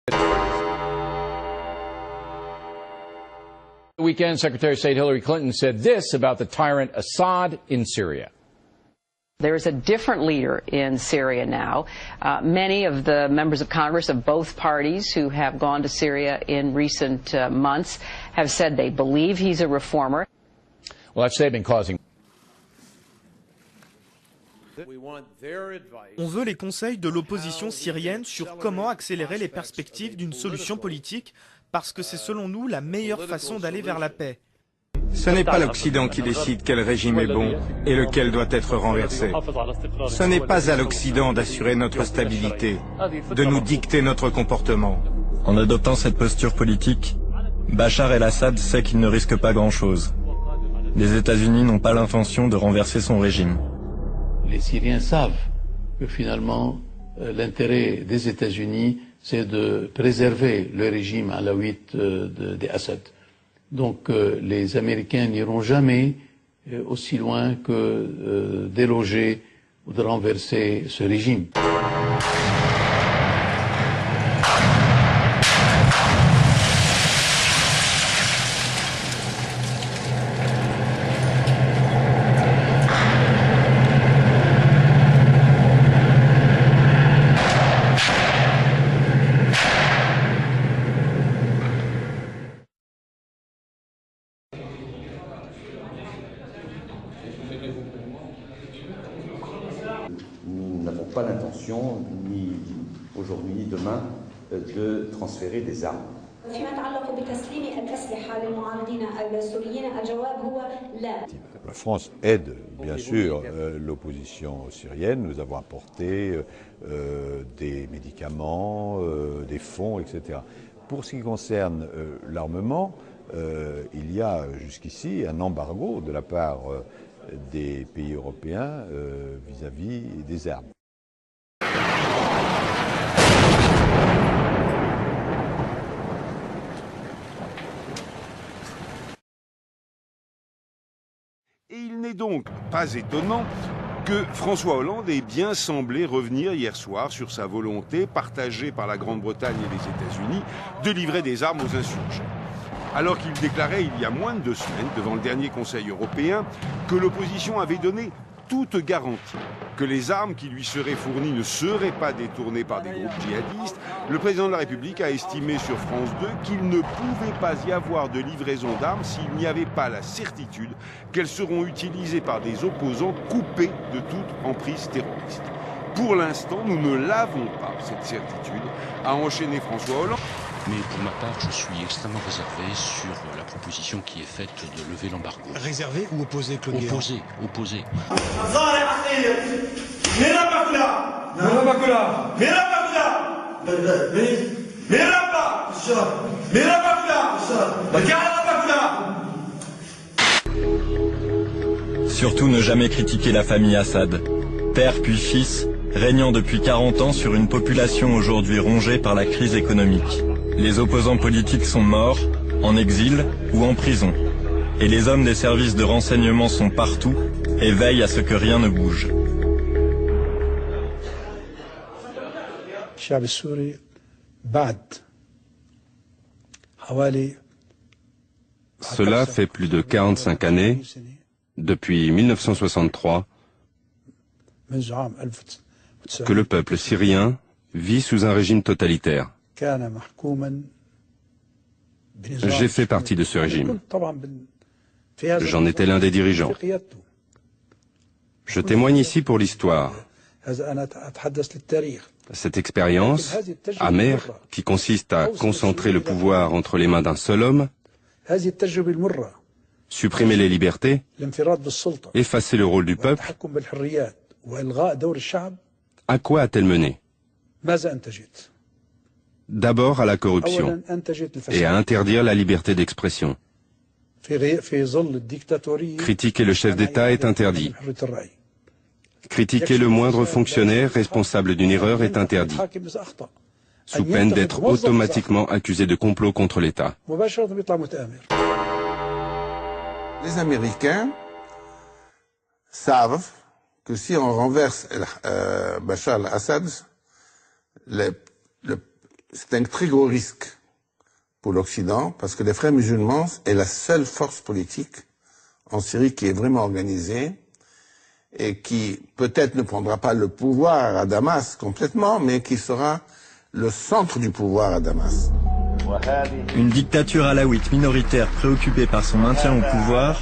The weekend, Secretary of State Hillary Clinton said this about the tyrant Assad in Syria. There's a different leader in Syria now. Many of the members of Congress of both parties who have gone to Syria in recent months have said they believe he's a reformer. Well, that statement causing. On veut les conseils de l'opposition syrienne sur comment accélérer les perspectives d'une solution politique, parce que c'est selon nous la meilleure façon d'aller vers la paix. Ce n'est pas l'Occident qui décide quel régime est bon et lequel doit être renversé. Ce n'est pas à l'Occident d'assurer notre stabilité, de nous dicter notre comportement. En adoptant cette posture politique, Bachar el-Assad sait qu'il ne risque pas grand-chose. Les États-Unis n'ont pas l'intention de renverser son régime. Les Syriens savent que finalement l'intérêt des États-Unis c'est de préserver le régime alawite d'Assad. Donc les Américains n'iront jamais aussi loin que déloger ou de renverser ce régime. Nous n'avons pas l'intention, ni aujourd'hui ni demain, de transférer des armes. La France aide bien sûr l'opposition syrienne. Nous avons apporté des médicaments, des fonds, etc. Pour ce qui concerne l'armement, il y a jusqu'ici un embargo de la part des pays européens vis-à-vis des armes. Et il n'est donc pas étonnant que François Hollande ait bien semblé revenir hier soir sur sa volonté, partagée par la Grande-Bretagne et les États-Unis, de livrer des armes aux insurgés. Alors qu'il déclarait il y a moins de 2 semaines, devant le dernier Conseil européen, que l'opposition avait donné toute garantie que les armes qui lui seraient fournies ne seraient pas détournées par des groupes djihadistes, le président de la République a estimé sur France 2 qu'il ne pouvait pas y avoir de livraison d'armes s'il n'y avait pas la certitude qu'elles seront utilisées par des opposants coupés de toute emprise terroriste. Pour l'instant, nous ne l'avons pas, cette certitude, a enchaîné François Hollande. Mais pour ma part, je suis extrêmement réservé sur la proposition qui est faite de lever l'embargo. Réservé ou opposé, Claude Guéant? Opposé, opposé. Surtout ne jamais critiquer la famille Assad, père puis fils, régnant depuis 40 ans sur une population aujourd'hui rongée par la crise économique. Les opposants politiques sont morts, en exil ou en prison. Et les hommes des services de renseignement sont partout et veillent à ce que rien ne bouge. Cela fait plus de 45 années, depuis 1963, que le peuple syrien vit sous un régime totalitaire. J'ai fait partie de ce régime. J'en étais l'un des dirigeants. Je témoigne ici pour l'histoire. Cette expérience, amère, qui consiste à concentrer le pouvoir entre les mains d'un seul homme, supprimer les libertés, effacer le rôle du peuple, à quoi a-t-elle mené? D'abord à la corruption et à interdire la liberté d'expression. Critiquer le chef d'État est interdit. Critiquer le moindre fonctionnaire responsable d'une erreur est interdit, sous peine d'être automatiquement accusé de complot contre l'État. Les Américains savent que si on renverse Bachar al-Assad, c'est un très gros risque pour l'Occident, parce que les Frères musulmans est la seule force politique en Syrie qui est vraiment organisée et qui peut-être ne prendra pas le pouvoir à Damas complètement, mais qui sera le centre du pouvoir à Damas. Une dictature alawite minoritaire préoccupée par son maintien au pouvoir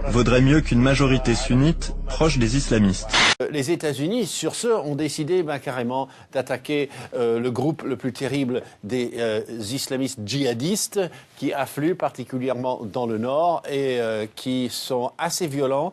vaudrait mieux qu'une majorité sunnite proche des islamistes. Les États-Unis, sur ce, ont décidé carrément d'attaquer le groupe le plus terrible des islamistes djihadistes qui affluent particulièrement dans le nord et qui sont assez violents.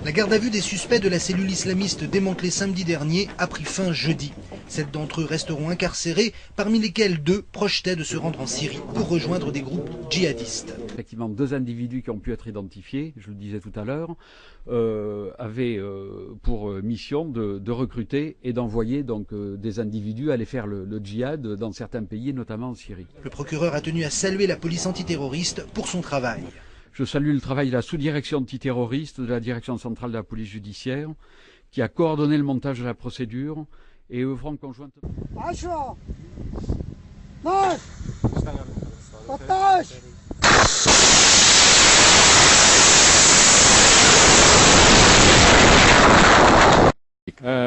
La garde à vue des suspects de la cellule islamiste démantelée samedi dernier a pris fin jeudi. 7 d'entre eux resteront incarcérés, parmi lesquels 2 projetaient de se rendre en Syrie pour rejoindre des groupes djihadistes. Effectivement, 2 individus qui ont pu être identifiés, je le disais tout à l'heure, avaient pour mission de recruter et d'envoyer donc des individus aller faire le djihad dans certains pays, notamment en Syrie. Le procureur a tenu à saluer la police antiterroriste pour son travail. Je salue le travail de la sous-direction antiterroriste, de la direction centrale de la police judiciaire, qui a coordonné le montage de la procédure et œuvrant conjointement.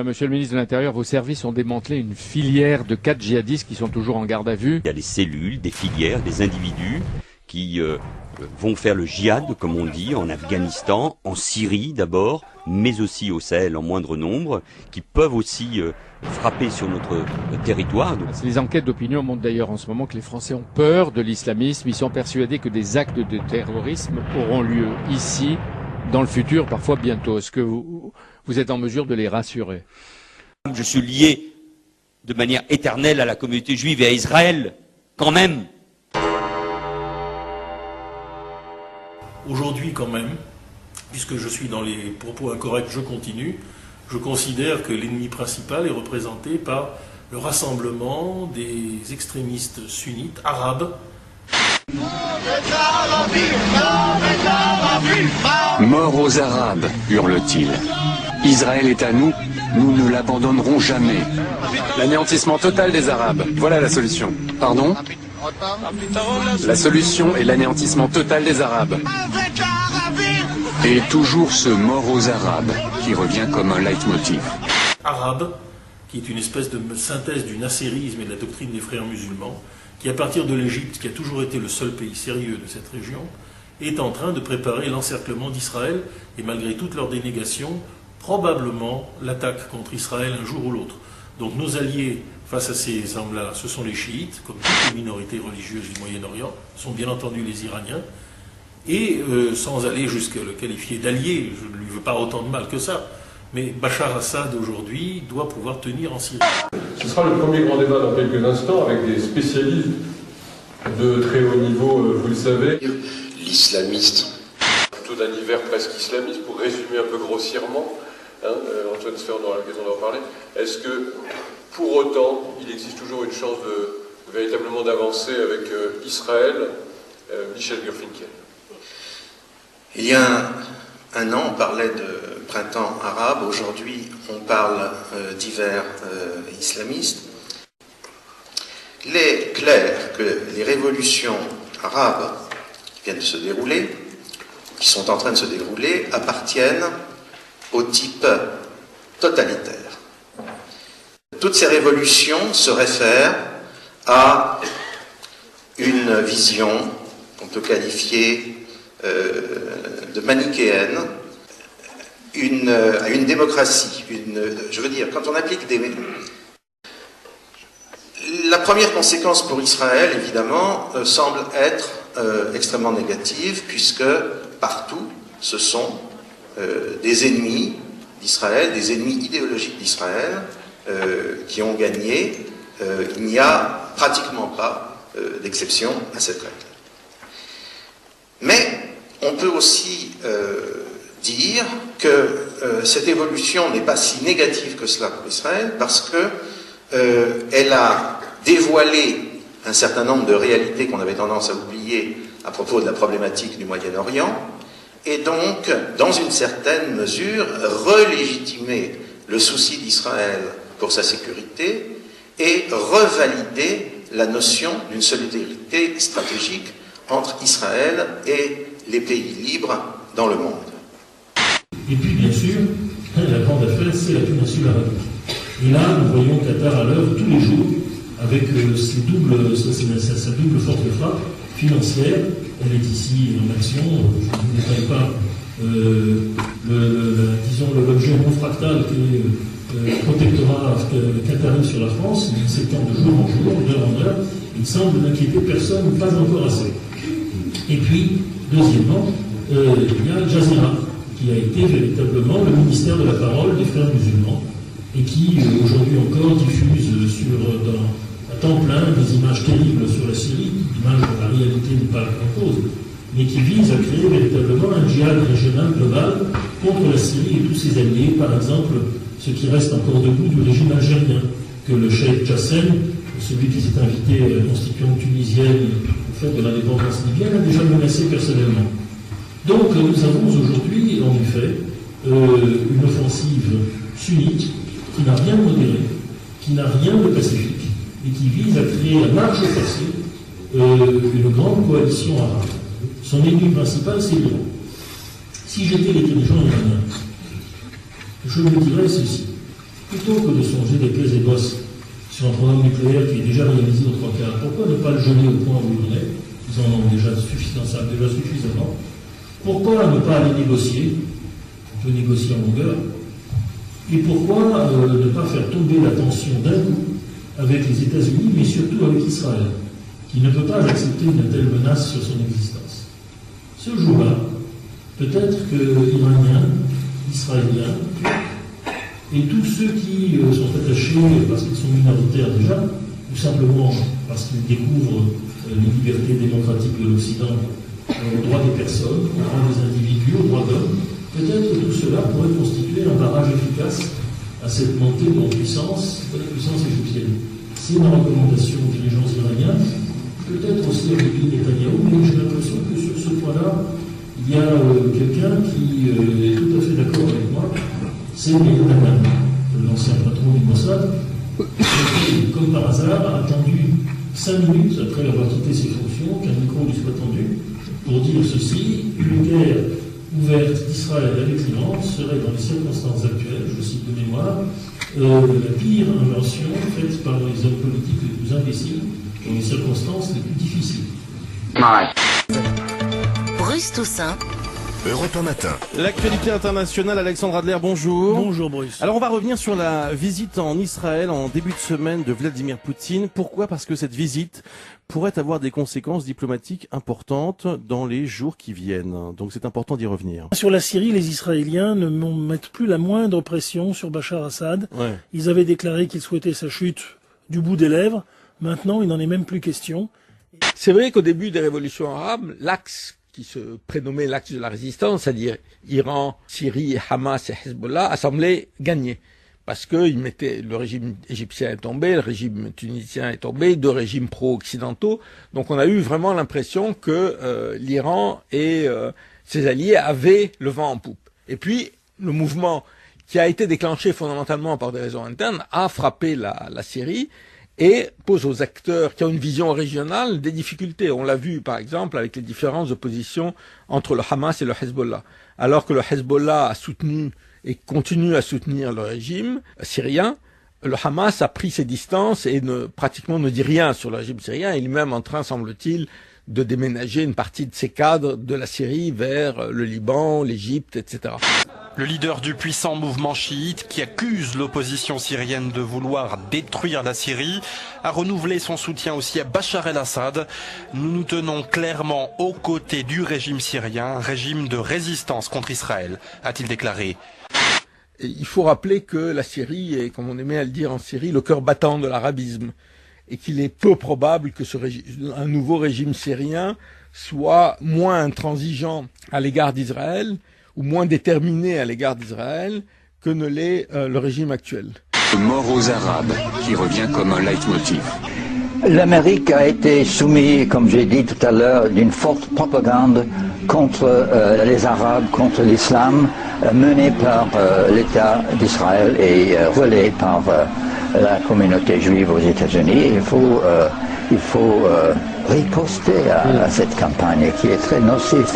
Monsieur le ministre de l'Intérieur, vos services ont démantelé une filière de 4 djihadistes qui sont toujours en garde à vue. Il y a des cellules, des filières, des individus qui vont faire le djihad, comme on dit, en Afghanistan, en Syrie d'abord, mais aussi au Sahel en moindre nombre, qui peuvent aussi frapper sur notre territoire. Les enquêtes d'opinion montrent d'ailleurs en ce moment que les Français ont peur de l'islamisme. Ils sont persuadés que des actes de terrorisme auront lieu ici, dans le futur, parfois bientôt. Est-ce que vous êtes en mesure de les rassurer? Je suis lié de manière éternelle à la communauté juive et à Israël, quand même. Aujourd'hui, quand même, puisque je suis dans les propos incorrects, je continue, je considère que l'ennemi principal est représenté par le rassemblement des extrémistes sunnites arabes. Mort aux Arabes, hurle-t-il. Israël est à nous, nous ne l'abandonnerons jamais. L'anéantissement total des Arabes, voilà la solution. Pardon ? La solution est l'anéantissement total des Arabes. Et toujours ce mort aux Arabes qui revient comme un leitmotiv. Arabe, qui est une espèce de synthèse du nassérisme et de la doctrine des frères musulmans, qui à partir de l'Égypte, qui a toujours été le seul pays sérieux de cette région, est en train de préparer l'encerclement d'Israël et malgré toutes leurs dénégations, probablement l'attaque contre Israël un jour ou l'autre. Donc nos alliés face à ces hommes-là, ce sont les chiites, comme toutes les minorités religieuses du Moyen-Orient, sont bien entendu les Iraniens, et sans aller jusqu'à le qualifier d'allié, je ne lui veux pas autant de mal que ça, mais Bachar Assad aujourd'hui doit pouvoir tenir en Syrie. Ce sera le premier grand débat dans quelques instants avec des spécialistes de très haut niveau, vous le savez. L'islamiste. Plutôt d'un hiver presque islamiste, pour résumer un peu grossièrement, Antoine Sfer aura l'occasion d'en parler. Est-ce que, pour autant, il existe toujours une chance de véritablement d'avancer avec Israël, Michel Gurfinkel? Il y a un an, on parlait de printemps arabe. Aujourd'hui, on parle d'hiver islamiste. Il est clair que les révolutions arabes qui viennent de se dérouler, qui sont en train de se dérouler, appartiennent au type totalitaire. Toutes ces révolutions se réfèrent à une vision qu'on peut qualifier de manichéenne, à une démocratie. Je veux dire, quand on applique des... La première conséquence pour Israël, évidemment, semble être extrêmement négative, puisque partout, ce sont des ennemis d'Israël, des ennemis idéologiques d'Israël, qui ont gagné. Il n'y a pratiquement pas d'exception à cette règle. Mais on peut aussi dire que cette évolution n'est pas si négative que cela pour Israël, parce qu'elle a dévoilé un certain nombre de réalités qu'on avait tendance à oublier à propos de la problématique du Moyen-Orient, et donc, dans une certaine mesure, relégitimer le souci d'Israël pour sa sécurité et revalider la notion d'une solidarité stratégique entre Israël et les pays libres dans le monde. Et puis, bien sûr, la grande affaire, c'est la péninsule arabique. Et là, nous voyons Qatar à l'œuvre tous les jours, avec sa double force de frappe financière. Elle est ici en action. Je ne détaille pas l'objet non fractal qui est le protectorat qatari sur la France, il s'étend de jour en jour, d'heure en heure. Il semble n'inquiéter personne, pas encore assez. Et puis, deuxièmement, il y a Al Jazeera, qui a été véritablement le ministère de la parole des frères musulmans, et qui, aujourd'hui encore, diffuse à temps plein des images terribles sur la Syrie, images dont la réalité n'est pas en cause, mais qui vise à créer véritablement un djihad régional global contre la Syrie et tous ses alliés, par exemple, ce qui reste encore debout du régime algérien, que le cheikh Jassem, celui qui s'est invité à la constituante tunisienne au fait de l'indépendance libyenne, a déjà menacé personnellement. Donc nous avons aujourd'hui, en effet, une offensive sunnite qui n'a rien de modéré, qui n'a rien de pacifique, et qui vise à créer à marche forcée une grande coalition arabe. Son ennemi principal, c'est l'Iran. Si j'étais les dirigeants iraniens, je me dirais ceci. Plutôt que de songer des plaies et bosses sur un programme nucléaire qui est déjà réalisé aux 3/4, pourquoi ne pas le geler au point où il en est? Ils en ont déjà suffisamment. Pourquoi ne pas aller négocier? On peut négocier en longueur. Et pourquoi ne pas faire tomber la tension d'un coup avec les États-Unis, mais surtout avec Israël, qui ne peut pas accepter une telle menace sur son existence? Ce jour-là, peut-être que Iraniens, Israéliens, et tous ceux qui sont attachés parce qu'ils sont minoritaires déjà, ou simplement parce qu'ils découvrent les libertés démocratiques de l'Occident, aux droits des personnes, aux droits des individus, aux droits d'hommes, peut-être que tout cela pourrait constituer un barrage efficace à cette montée en puissance de la puissance égyptienne. C'est ma recommandation aux dirigeants iraniens, peut-être aussi avec Netanyahou, mais j'ai l'impression que sur ce point-là, il y a quelqu'un qui est tout à fait d'accord avec moi, c'est Meir Dagan, l'ancien patron du Mossad, qui, comme par hasard, a attendu 5 minutes après avoir quitté ses fonctions, qu'un micro lui soit tendu, pour dire ceci: une guerre ouverte d'Israël avec l'Iran serait, dans les circonstances actuelles, je cite de mémoire, la pire invention faite par les hommes politiques les plus imbéciles dans les circonstances les plus difficiles. Bruce Toussaint. Europe 1 matin. L'actualité internationale, Alexandre Adler, bonjour. Bonjour Bruce. Alors on va revenir sur la visite en Israël en début de semaine de Vladimir Poutine. Pourquoi? Parce que cette visite pourrait avoir des conséquences diplomatiques importantes dans les jours qui viennent. Donc c'est important d'y revenir. Sur la Syrie, les Israéliens ne mettent plus la moindre pression sur Bachar Assad. Ouais. Ils avaient déclaré qu'ils souhaitaient sa chute du bout des lèvres. Maintenant, il n'en est même plus question. C'est vrai qu'au début des révolutions arabes, l'axe qui se prénommait l'axe de la résistance, c'est-à-dire Iran, Syrie, Hamas et Hezbollah, a semblé gagner. Parce que le régime égyptien est tombé, le régime tunisien est tombé, 2 régimes pro-occidentaux. Donc on a eu vraiment l'impression que l'Iran et ses alliés avaient le vent en poupe. Et puis, le mouvement qui a été déclenché fondamentalement par des raisons internes a frappé la Syrie et pose aux acteurs qui ont une vision régionale des difficultés. On l'a vu par exemple avec les différences de position entre le Hamas et le Hezbollah. Alors que le Hezbollah a soutenu et continue à soutenir le régime syrien, le Hamas a pris ses distances et pratiquement ne dit rien sur le régime syrien. Il est même en train, semble-t-il, de déménager une partie de ses cadres de la Syrie vers le Liban, l'Égypte, etc. Le leader du puissant mouvement chiite, qui accuse l'opposition syrienne de vouloir détruire la Syrie, a renouvelé son soutien aussi à Bachar el-Assad. Nous nous tenons clairement aux côtés du régime syrien, un régime de résistance contre Israël, a-t-il déclaré. Et il faut rappeler que la Syrie est, comme on aimait à le dire en Syrie, le cœur battant de l'arabisme. Et qu'il est peu probable que un nouveau régime syrien soit moins intransigeant à l'égard d'Israël ou moins déterminé à l'égard d'Israël que ne l'est le régime actuel. Mort aux Arabes, qui revient comme un leitmotiv. L'Amérique a été soumise, comme j'ai dit tout à l'heure, d'une forte propagande contre les Arabes, contre l'islam, menée par l'État d'Israël et relayée par la communauté juive aux États-Unis. Il faut riposter à cette campagne qui est très nocive.